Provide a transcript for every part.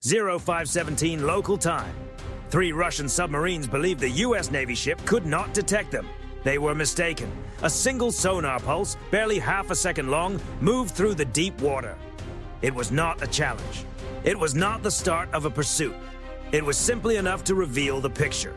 0517 local time. 3 Russian submarines believed the U.S. Navy ship could not detect them. They were mistaken. A single sonar pulse, barely half a second long, moved through the deep water. It was not a challenge. It was not the start of a pursuit. It was simply enough to reveal the picture.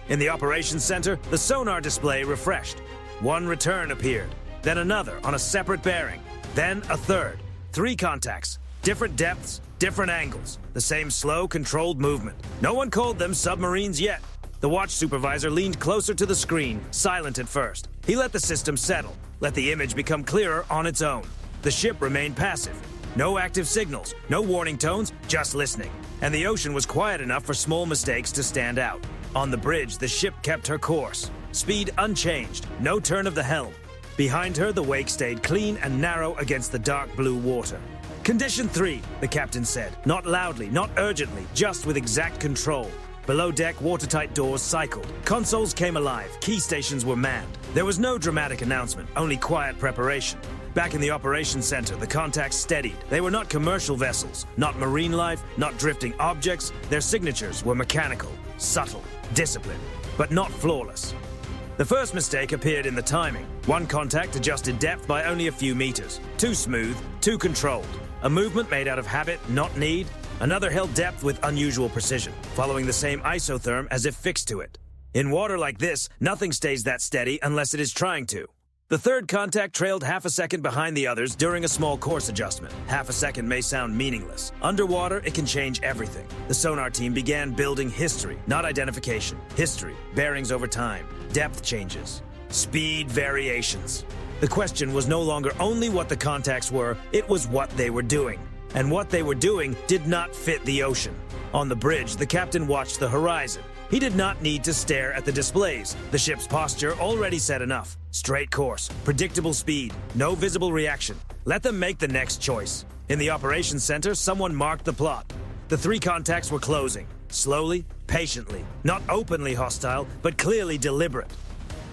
In the operations center, the sonar display refreshed. One return appeared, then another on a separate bearing, then a third. 3 contacts, different depths, different angles, the same slow, controlled movement. No one called them submarines yet. The watch supervisor leaned closer to the screen, silent at first. He let the system settle, let the image become clearer on its own. The ship remained passive. No active signals, no warning tones, just listening. And the ocean was quiet enough for small mistakes to stand out. On the bridge, the ship kept her course. Speed unchanged, no turn of the helm. Behind her, the wake stayed clean and narrow against the dark blue water. Condition 3, the captain said. Not loudly, not urgently, just with exact control. Below deck, watertight doors cycled. Consoles came alive. Key stations were manned. There was no dramatic announcement, only quiet preparation. Back in the operations center, the contacts steadied. They were not commercial vessels, not marine life, not drifting objects. Their signatures were mechanical, subtle, disciplined, but not flawless. The first mistake appeared in the timing. One contact adjusted depth by only a few meters. Too smooth, too controlled. A movement made out of habit, not need. Another held depth with unusual precision, following the same isotherm as if fixed to it. In water like this, nothing stays that steady unless it is trying to. The third contact trailed half a second behind the others during a small course adjustment. Half a second may sound meaningless. Underwater, it can change everything. The sonar team began building history, not identification. History, bearings over time, depth changes, speed variations. The question was no longer only what the contacts were, it was what they were doing. And what they were doing did not fit the ocean. On the bridge, the captain watched the horizon. He did not need to stare at the displays. The ship's posture already said enough. Straight course, predictable speed, no visible reaction. Let them make the next choice. In the operations center, someone marked the plot. The 3 contacts were closing, slowly, patiently, not openly hostile, but clearly deliberate.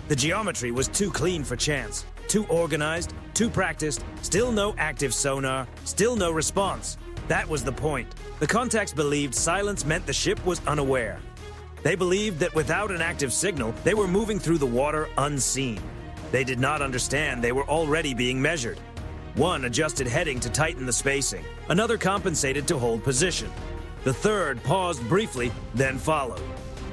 The geometry was too clean for chance, too organized, too practiced, still no active sonar, still no response. That was the point. The contacts believed silence meant the ship was unaware. They believed that without an active signal, they were moving through the water unseen. They did not understand they were already being measured. One adjusted heading to tighten the spacing. Another compensated to hold position. The third paused briefly, then followed.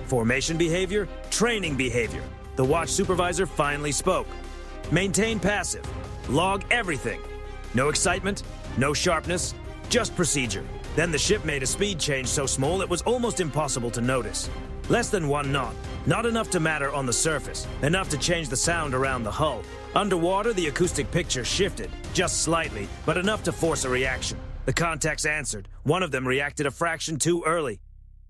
Formation behavior, training behavior. The watch supervisor finally spoke. Maintain passive. Log everything. No excitement, no sharpness, just procedure. Then the ship made a speed change so small it was almost impossible to notice. Less than 1 knot. Not enough to matter on the surface. Enough to change the sound around the hull. Underwater, the acoustic picture shifted, just slightly, but enough to force a reaction. The contacts answered. One of them reacted a fraction too early.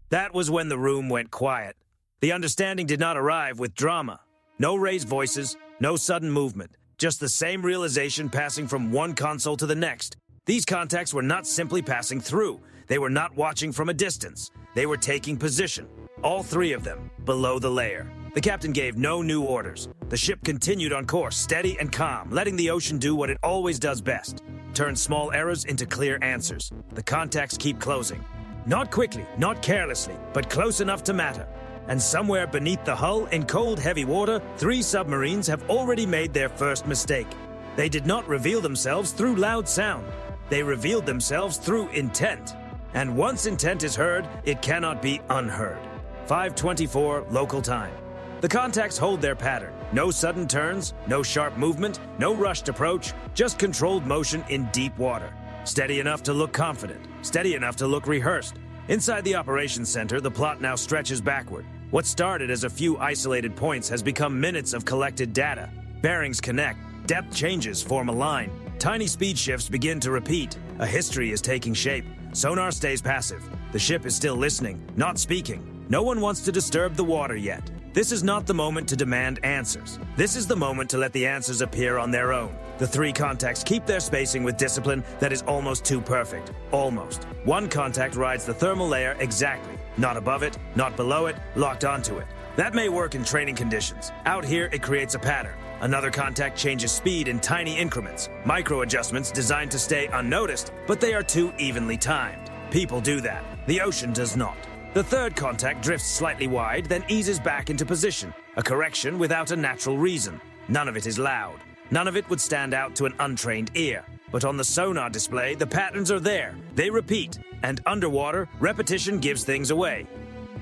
That was when the room went quiet. The understanding did not arrive with drama. No raised voices, no sudden movement. Just the same realization passing from one console to the next. These contacts were not simply passing through. They were not watching from a distance. They were taking position. All 3 of them, below the layer. The captain gave no new orders. The ship continued on course, steady and calm, letting the ocean do what it always does best. Turn small errors into clear answers. The contacts keep closing. Not quickly, not carelessly, but close enough to matter. And somewhere beneath the hull, in cold, heavy water, 3 submarines have already made their first mistake. They did not reveal themselves through loud sound. They revealed themselves through intent. And once intent is heard, it cannot be unheard. 5:24 local time. The contacts hold their pattern. No sudden turns, no sharp movement, no rushed approach, just controlled motion in deep water. Steady enough to look confident, steady enough to look rehearsed. Inside the operations center, the plot now stretches backward. What started as a few isolated points has become minutes of collected data. Bearings connect, depth changes form a line. Tiny speed shifts begin to repeat. A history is taking shape. Sonar stays passive. The ship is still listening, not speaking. No one wants to disturb the water yet. This is not the moment to demand answers. This is the moment to let the answers appear on their own. The 3 contacts keep their spacing with discipline that is almost too perfect. Almost. One contact rides the thermal layer exactly. Not above it, not below it, locked onto it. That may work in training conditions. Out here, it creates a pattern. Another contact changes speed in tiny increments. Micro adjustments designed to stay unnoticed, but they are too evenly timed. People do that. The ocean does not. The third contact drifts slightly wide, then eases back into position, a correction without a natural reason. None of it is loud. None of it would stand out to an untrained ear. But on the sonar display, the patterns are there. They repeat, and underwater, repetition gives things away.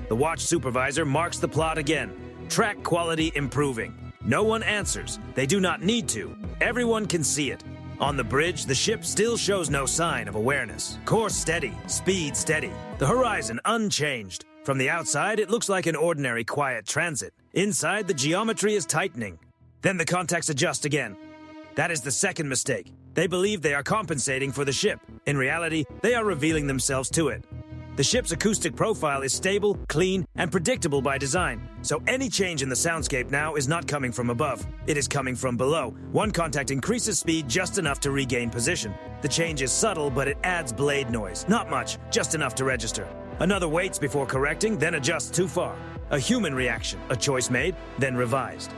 The watch supervisor marks the plot again. Track quality improving. No one answers. They do not need to. Everyone can see it. On the bridge, the ship still shows no sign of awareness. Course steady, speed steady. The horizon unchanged. From the outside, it looks like an ordinary quiet transit. Inside, the geometry is tightening. Then the contacts adjust again. That is the second mistake. They believe they are compensating for the ship. In reality, they are revealing themselves to it. The ship's acoustic profile is stable, clean, and predictable by design, so any change in the soundscape now is not coming from above. It is coming from below. One contact increases speed just enough to regain position. The change is subtle, but it adds blade noise. Not much, just enough to register. Another waits before correcting, then adjusts too far. A human reaction, a choice made, then revised.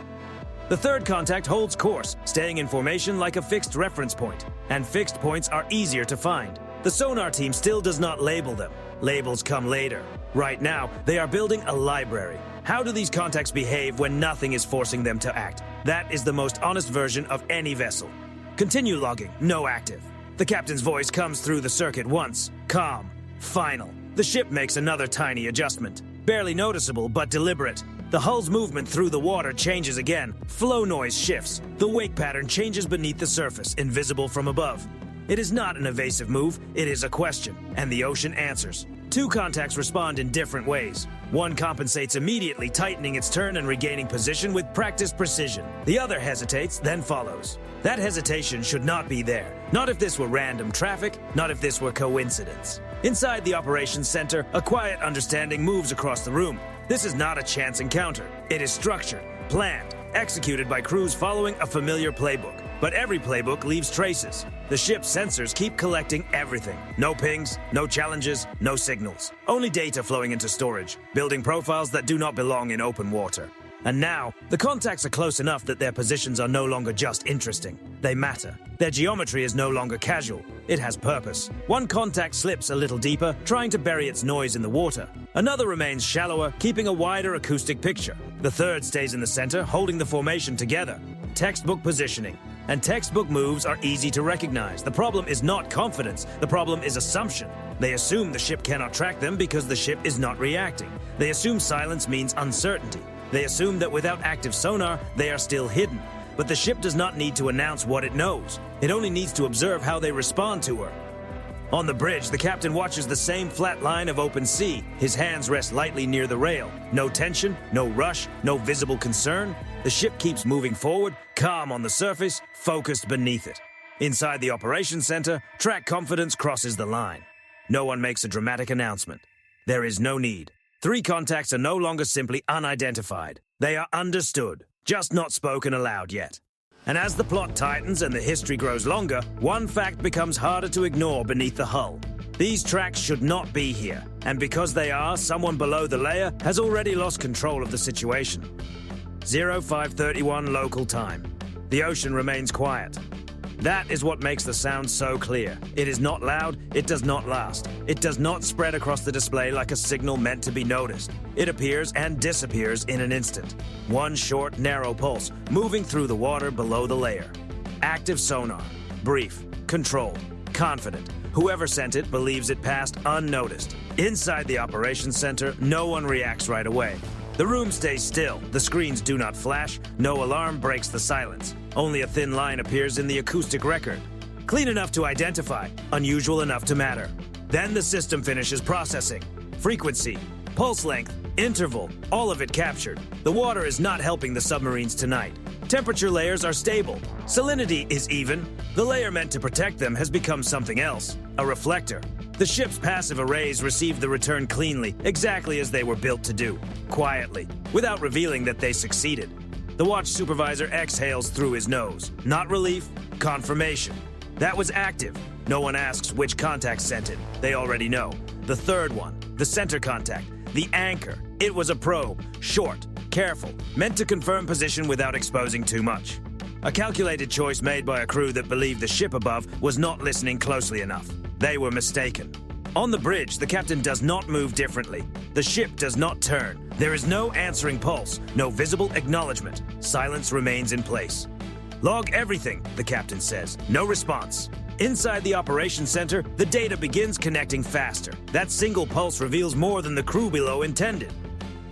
The third contact holds course, staying in formation like a fixed reference point, and fixed points are easier to find. The sonar team still does not label them. Labels come later. Right now, they are building a library. How do these contacts behave when nothing is forcing them to act? That is the most honest version of any vessel. Continue logging, no active. The captain's voice comes through the circuit once. Calm. Final. The ship makes another tiny adjustment. Barely noticeable, but deliberate. The hull's movement through the water changes again. Flow noise shifts. The wake pattern changes beneath the surface, invisible from above. It is not an evasive move, it is a question, and the ocean answers. Two contacts respond in different ways. One compensates immediately, tightening its turn and regaining position with practiced precision. The other hesitates, then follows. That hesitation should not be there. Not if this were random traffic, not if this were coincidence. Inside the operations center, a quiet understanding moves across the room. This is not a chance encounter. It is structured, planned, executed by crews following a familiar playbook. But every playbook leaves traces. The ship's sensors keep collecting everything. No pings, no challenges, no signals. Only data flowing into storage, building profiles that do not belong in open water. And now, the contacts are close enough that their positions are no longer just interesting. They matter. Their geometry is no longer casual. It has purpose. One contact slips a little deeper, trying to bury its noise in the water. Another remains shallower, keeping a wider acoustic picture. The third stays in the center, holding the formation together. Textbook positioning. And textbook moves are easy to recognize. The problem is not confidence. The problem is assumption. They assume the ship cannot track them because the ship is not reacting. They assume silence means uncertainty. They assume that without active sonar, they are still hidden. But the ship does not need to announce what it knows. It only needs to observe how they respond to her. On the bridge, the captain watches the same flat line of open sea. His hands rest lightly near the rail. No tension, no rush, no visible concern. The ship keeps moving forward, calm on the surface, focused beneath it. Inside the operations center, track confidence crosses the line. No one makes a dramatic announcement. There is no need. Three contacts are no longer simply unidentified. They are understood, just not spoken aloud yet. And as the plot tightens and the history grows longer, one fact becomes harder to ignore beneath the hull. These tracks should not be here, and because they are, someone below the layer has already lost control of the situation. 0531 local time. The ocean remains quiet. That is what makes the sound so clear. It is not loud, it does not last. It does not spread across the display like a signal meant to be noticed. It appears and disappears in an instant. One short, narrow pulse, moving through the water below the layer. Active sonar. Brief. Controlled. Confident. Whoever sent it believes it passed unnoticed. Inside the operations center, no one reacts right away. The room stays still, the screens do not flash, no alarm breaks the silence. Only a thin line appears in the acoustic record. Clean enough to identify, unusual enough to matter. Then the system finishes processing. Frequency, pulse length, interval, all of it captured. The water is not helping the submarines tonight. Temperature layers are stable. Salinity is even. The layer meant to protect them has become something else, a reflector. The ship's passive arrays received the return cleanly, exactly as they were built to do, quietly, without revealing that they succeeded. The watch supervisor exhales through his nose. Not relief, confirmation. That was active. No one asks which contact sent it. They already know. The third one, the center contact, the anchor. It was a probe, short, careful, meant to confirm position without exposing too much. A calculated choice made by a crew that believed the ship above was not listening closely enough. They were mistaken. On the bridge, the captain does not move differently. The ship does not turn. There is no answering pulse, no visible acknowledgement. Silence remains in place. "Log everything," the captain says. No response. Inside the operations center, the data begins connecting faster. That single pulse reveals more than the crew below intended.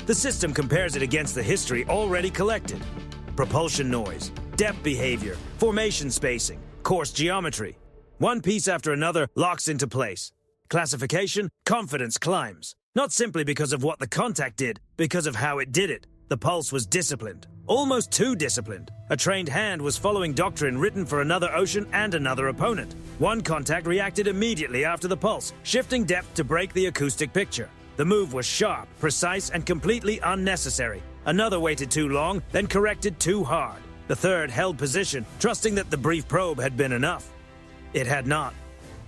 The system compares it against the history already collected. Propulsion noise, depth behavior, formation spacing, course geometry. One piece after another locks into place. Classification, confidence climbs. Not simply because of what the contact did, because of how it did it. The pulse was disciplined. Almost too disciplined. A trained hand was following doctrine written for another ocean and another opponent. One contact reacted immediately after the pulse, shifting depth to break the acoustic picture. The move was sharp, precise, and completely unnecessary. Another waited too long, then corrected too hard. The third held position, trusting that the brief probe had been enough. It had not.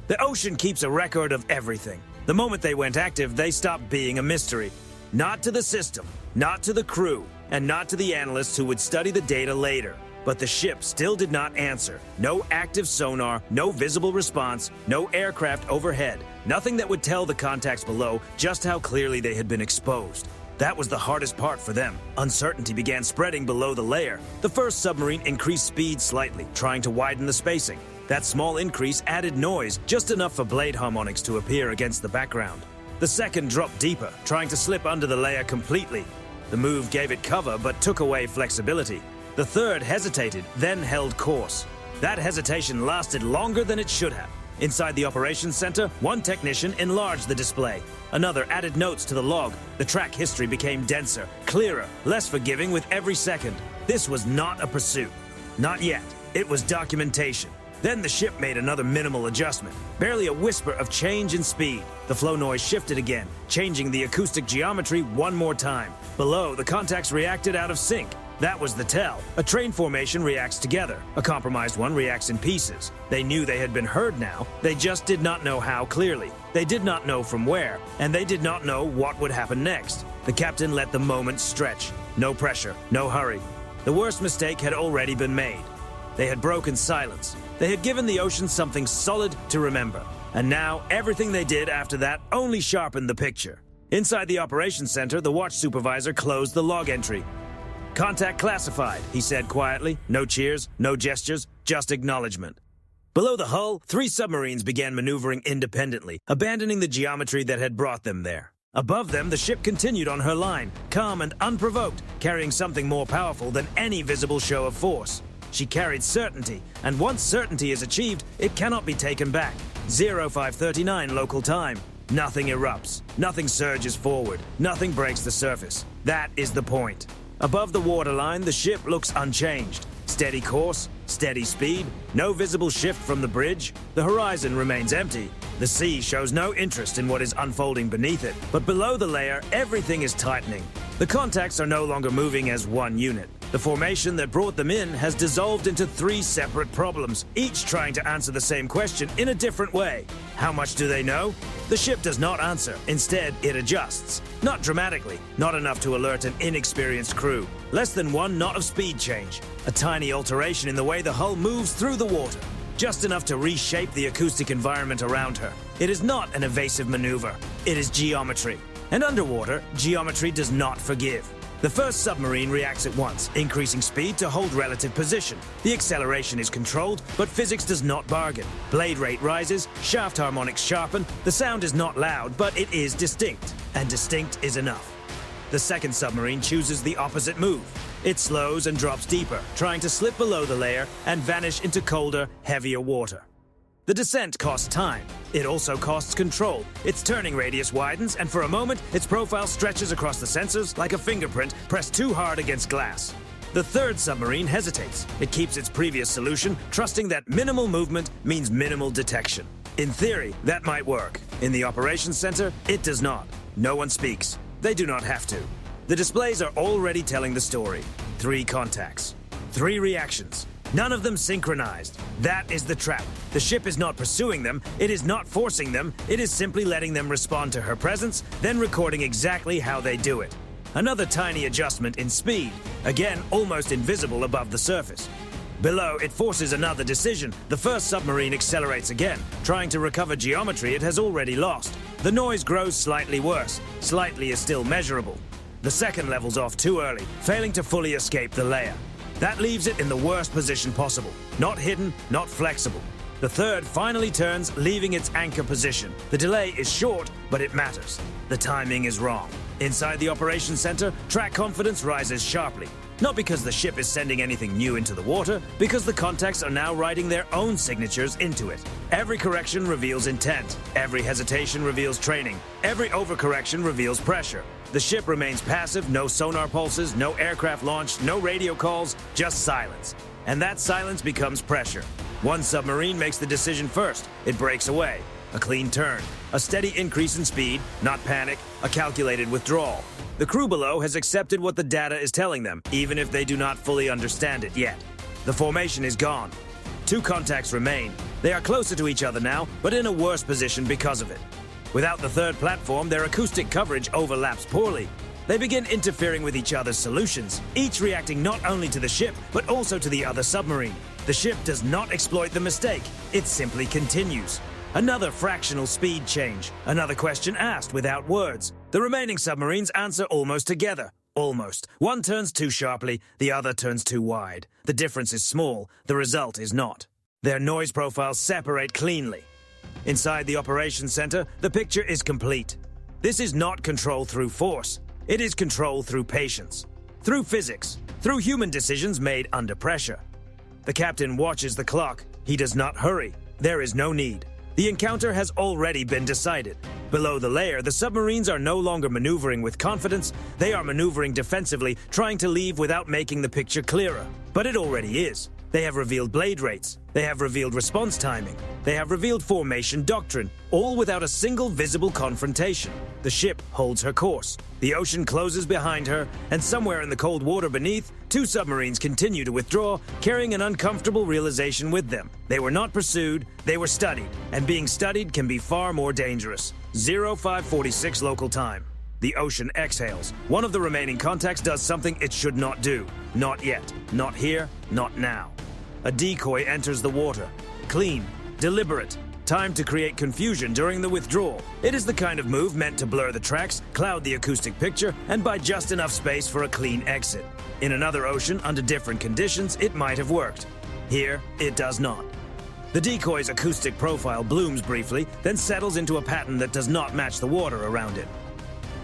The ocean keeps a record of everything. The moment they went active, they stopped being a mystery. Not to the system, not to the crew, and not to the analysts who would study the data later. But the ship still did not answer. No active sonar, no visible response, no aircraft overhead. Nothing that would tell the contacts below just how clearly they had been exposed. That was the hardest part for them. Uncertainty began spreading below the layer. The first submarine increased speed slightly, trying to widen the spacing. That small increase added noise, just enough for blade harmonics to appear against the background. The second dropped deeper, trying to slip under the layer completely. The move gave it cover, but took away flexibility. The third hesitated, then held course. That hesitation lasted longer than it should have. Inside the operations center, one technician enlarged the display. Another added notes to the log. The track history became denser, clearer, less forgiving with every second. This was not a pursuit. Not yet. It was documentation. Then the ship made another minimal adjustment. Barely a whisper of change in speed. The flow noise shifted again, changing the acoustic geometry one more time. Below, the contacts reacted out of sync. That was the tell. A train formation reacts together. A compromised one reacts in pieces. They knew they had been heard now. They just did not know how clearly. They did not know from where, and they did not know what would happen next. The captain let the moment stretch. No pressure, no hurry. The worst mistake had already been made. They had broken silence. They had given the ocean something solid to remember. And now, everything they did after that only sharpened the picture. Inside the operations center, the watch supervisor closed the log entry. "Contact classified," he said quietly. No cheers, no gestures, just acknowledgement. Below the hull, 3 submarines began maneuvering independently, abandoning the geometry that had brought them there. Above them, the ship continued on her line, calm and unprovoked, carrying something more powerful than any visible show of force. She carried certainty, and once certainty is achieved, it cannot be taken back. 0539 local time. Nothing erupts, nothing surges forward, nothing breaks the surface. That is the point. Above the waterline, the ship looks unchanged. Steady course, steady speed, no visible shift from the bridge. The horizon remains empty. The sea shows no interest in what is unfolding beneath it. But below the layer, everything is tightening. The contacts are no longer moving as one unit. The formation that brought them in has dissolved into 3 separate problems, each trying to answer the same question in a different way. How much do they know? The ship does not answer. Instead, it adjusts. Not dramatically, not enough to alert an inexperienced crew. Less than 1 knot of speed change. A tiny alteration in the way the hull moves through the water. Just enough to reshape the acoustic environment around her. It is not an evasive maneuver. It is geometry. And underwater, geometry does not forgive. The first submarine reacts at once, increasing speed to hold relative position. The acceleration is controlled, but physics does not bargain. Blade rate rises, shaft harmonics sharpen. The sound is not loud, but it is distinct, and distinct is enough. The second submarine chooses the opposite move. It slows and drops deeper, trying to slip below the layer and vanish into colder, heavier water. The descent costs time. It also costs control. Its turning radius widens, and for a moment, its profile stretches across the sensors like a fingerprint pressed too hard against glass. The third submarine hesitates. It keeps its previous solution, trusting that minimal movement means minimal detection. In theory, that might work. In the operations center, it does not. No one speaks. They do not have to. The displays are already telling the story. 3 contacts. 3 reactions. None of them synchronized. That is the trap. The ship is not pursuing them, it is not forcing them, it is simply letting them respond to her presence, then recording exactly how they do it. Another tiny adjustment in speed, again almost invisible above the surface. Below, it forces another decision. The first submarine accelerates again, trying to recover geometry it has already lost. The noise grows slightly worse. Slightly is still measurable. The second level's off too early, failing to fully escape the layer. That leaves it in the worst position possible. Not hidden, not flexible. The third finally turns, leaving its anchor position. The delay is short, but it matters. The timing is wrong. Inside the operations center, track confidence rises sharply. Not because the ship is sending anything new into the water, because the contacts are now writing their own signatures into it. Every correction reveals intent. Every hesitation reveals training. Every overcorrection reveals pressure. The ship remains passive, no sonar pulses, no aircraft launched, no radio calls, just silence. And that silence becomes pressure. One submarine makes the decision first. It breaks away. A clean turn. A steady increase in speed, not panic, a calculated withdrawal. The crew below has accepted what the data is telling them, even if they do not fully understand it yet. The formation is gone. Two contacts remain. They are closer to each other now, but in a worse position because of it. Without the third platform, their acoustic coverage overlaps poorly. They begin interfering with each other's solutions, each reacting not only to the ship, but also to the other submarine. The ship does not exploit the mistake. It simply continues. Another fractional speed change. Another question asked without words. The remaining submarines answer almost together. Almost. One turns too sharply, the other turns too wide. The difference is small, the result is not. Their noise profiles separate cleanly. Inside the operations center, the picture is complete. This is not control through force. It is control through patience. Through physics. Through human decisions made under pressure. The captain watches the clock. He does not hurry. There is no need. The encounter has already been decided. Below the layer, the submarines are no longer maneuvering with confidence. They are maneuvering defensively, trying to leave without making the picture clearer. But it already is. They have revealed blade rates. They have revealed response timing. They have revealed formation doctrine, all without a single visible confrontation. The ship holds her course. The ocean closes behind her, and somewhere in the cold water beneath, two submarines continue to withdraw, carrying an uncomfortable realization with them. They were not pursued, they were studied, and being studied can be far more dangerous. 0546 local time. The ocean exhales. One of the remaining contacts does something it should not do. Not yet. Not here. Not now. A decoy enters the water. Clean. Deliberate. Time to create confusion during the withdrawal. It is the kind of move meant to blur the tracks, cloud the acoustic picture, and buy just enough space for a clean exit. In another ocean, under different conditions, it might have worked. Here, it does not. The decoy's acoustic profile blooms briefly, then settles into a pattern that does not match the water around it.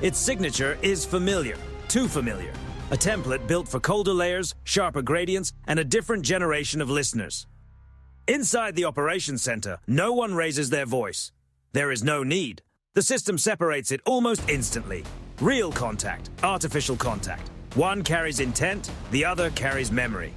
Its signature is familiar, too familiar. A template built for colder layers, sharper gradients, and a different generation of listeners. Inside the operations center, no one raises their voice. There is no need. The system separates it almost instantly. Real contact, artificial contact. One carries intent, the other carries memory.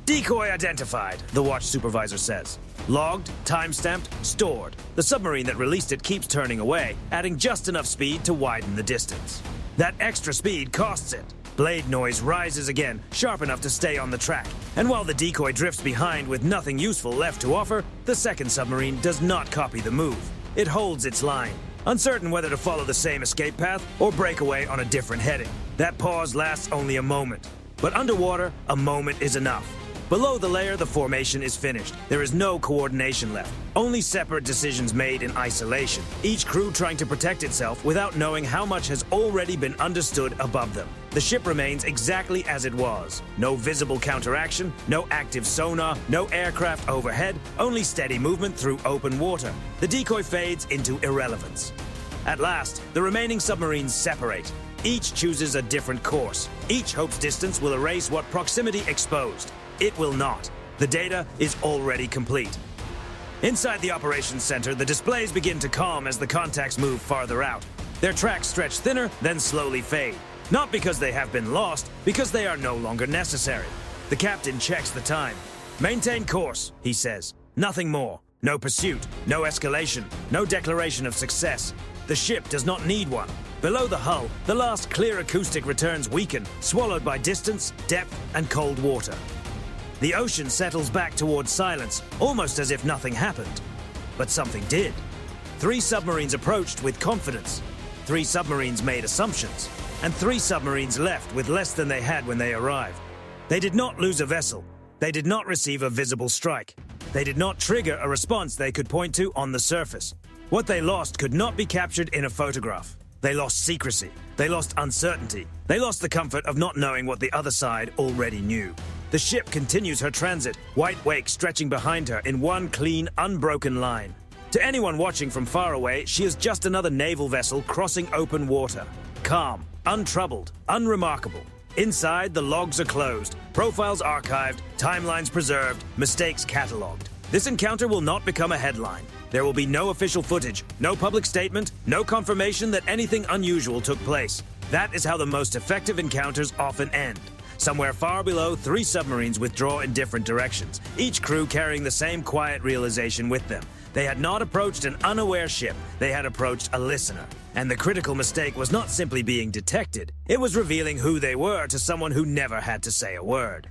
Decoy identified, the watch supervisor says. Logged, time-stamped, stored. The submarine that released it keeps turning away, adding just enough speed to widen the distance. That extra speed costs it. Blade noise rises again, sharp enough to stay on the track. And while the decoy drifts behind with nothing useful left to offer, the second submarine does not copy the move. It holds its line, uncertain whether to follow the same escape path or break away on a different heading. That pause lasts only a moment. But underwater, a moment is enough. Below the layer, the formation is finished. There is no coordination left. Only separate decisions made in isolation. Each crew trying to protect itself without knowing how much has already been understood above them. The ship remains exactly as it was. No visible counteraction, no active sonar, no aircraft overhead, only steady movement through open water. The decoy fades into irrelevance. At last, the remaining submarines separate. Each chooses a different course. Each hopes distance will erase what proximity exposed. It will not. The data is already complete. Inside the operations center, the displays begin to calm as the contacts move farther out. Their tracks stretch thinner, then slowly fade. Not because they have been lost, because they are no longer necessary. The captain checks the time. Maintain course, he says. Nothing more. No pursuit, no escalation, no declaration of success. The ship does not need one. Below the hull, the last clear acoustic returns weaken, swallowed by distance, depth, and cold water. The ocean settles back towards silence, almost as if nothing happened. But something did. 3 submarines approached with confidence. 3 submarines made assumptions. And 3 submarines left with less than they had when they arrived. They did not lose a vessel. They did not receive a visible strike. They did not trigger a response they could point to on the surface. What they lost could not be captured in a photograph. They lost secrecy. They lost uncertainty. They lost the comfort of not knowing what the other side already knew. The ship continues her transit, white wake stretching behind her in one clean, unbroken line. To anyone watching from far away, she is just another naval vessel crossing open water. Calm, untroubled, unremarkable. Inside, the logs are closed, profiles archived, timelines preserved, mistakes catalogued. This encounter will not become a headline. There will be no official footage, no public statement, no confirmation that anything unusual took place. That is how the most effective encounters often end. Somewhere far below, 3 submarines withdraw in different directions, each crew carrying the same quiet realization with them. They had not approached an unaware ship, they had approached a listener. And the critical mistake was not simply being detected, it was revealing who they were to someone who never had to say a word.